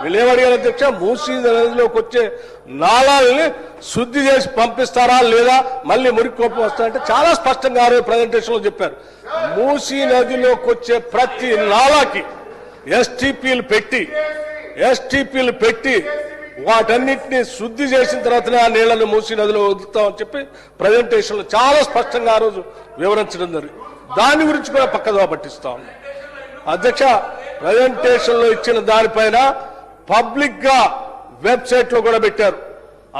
విలేవాడిగారు అధ్యక్ష, మూసీ నదిలోకి వచ్చే నాళాలని శుద్ధి చేసి పంపిస్తారా లేదా, మళ్ళీ మురికి కోపం వస్తారంటే చాలా స్పష్టంగా ప్రజెంటేషన్ లో చెప్పారు. మూసీ నదిలోకి వచ్చే ప్రతి నాళాకి ఎస్టీపీలు పెట్టి వాటన్నిటిని శుద్ధి చేసిన తర్వాతనే ఆ నీళ్లను మూసీ నదిలో వదులుతామని చెప్పి ప్రజెంటేషన్ లో చాలా స్పష్టంగా ఆ రోజు వివరించడం జరిగింది. దాని గురించి కూడా పక్కదోవ పట్టిస్తా ఉన్నాం అధ్యక్ష. ప్రజెంటేషన్ లో ఇచ్చిన దానిపైన పబ్లిక్ గా వెబ్సైట్ లో కూడా పెట్టారు.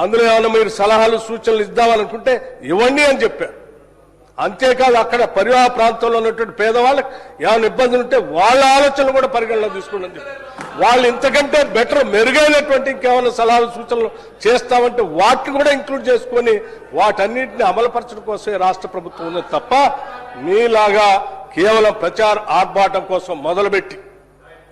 అందులో ఏమైనా మీరు సలహాలు సూచనలు ఇద్దామనుకుంటే ఇవ్వండి అని చెప్పారు. అంతేకాదు అక్కడ పరివాహ ప్రాంతంలో ఉన్నటువంటి పేదవాళ్ళకి ఏమైనా ఇబ్బందులు ఉంటే వాళ్ళ ఆలోచనలు కూడా పరిగణలో తీసుకోండి చెప్పి వాళ్ళు ఇంతకంటే బెటర్ మెరుగైనటువంటి ఇంకేమైనా సలహాలు సూచనలు చేస్తామంటే వాటిని కూడా ఇంక్లూడ్ చేసుకొని వాటన్నిటిని అమలుపరచడం కోసమే రాష్ట్ర ప్రభుత్వం ఉన్నది తప్ప మీలాగా కేవలం ప్రచార ఆర్భాటం కోసం మొదలుపెట్టి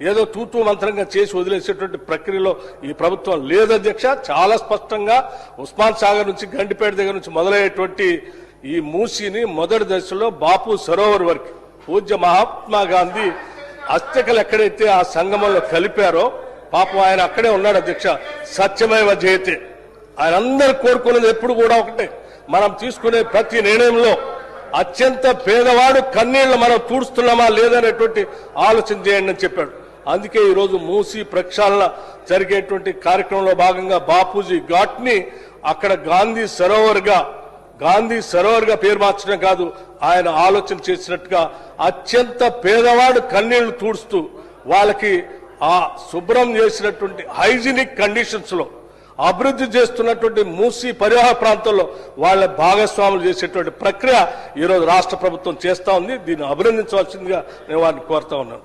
ఏదో తూతూ మంత్రంగా చేసి వదిలేసేటువంటి ప్రక్రియలో ఈ ప్రభుత్వం లేదు అధ్యక్ష. చాలా స్పష్టంగా ఉస్మాన్ సాగర్ నుంచి గండిపేట దగ్గర నుంచి మొదలయ్యేటువంటి ఈ మూసీని మొదటి దశలో బాపు సరోవర్ వరకు పూజ్య మహాత్మా గాంధీ అస్థికలు ఎక్కడైతే ఆ సంగమంలో కలిపారో పాపం ఆయన అక్కడే ఉన్నాడు అధ్యక్ష. సత్యమేవ జయతే. ఆయన అందరు కోరుకునేది ఎప్పుడు కూడా ఒకటే, మనం తీసుకునే ప్రతి నిర్ణయంలో అత్యంత పేదవాడు కన్నీళ్లు మనం తూడుస్తున్నామా లేదనేటువంటి ఆలోచన చేయండి అని చెప్పాడు. అందుకే ఈరోజు మూసీ ప్రక్షాళన జరిగేటువంటి కార్యక్రమంలో భాగంగా బాపూజీ ఘాట్ ని అక్కడ గాంధీ సరోవర్ గా పేరు మార్చడం కాదు, ఆయన ఆలోచన చేసినట్టుగా అత్యంత పేదవాడు కన్నీళ్లు తూడుస్తూ వాళ్ళకి ఆ శుభ్రం చేసినటువంటి హైజీనిక్ కండిషన్స్ లో అభివృద్ధి చేస్తున్నటువంటి మూసీ పరివాహ ప్రాంతంలో వాళ్ళ భాగస్వాములు చేసేటువంటి ప్రక్రియ ఈరోజు రాష్ట్ర ప్రభుత్వం చేస్తా ఉంది. దీన్ని అభినందించవలసిందిగా నేను వారిని కోరుతా ఉన్నాను.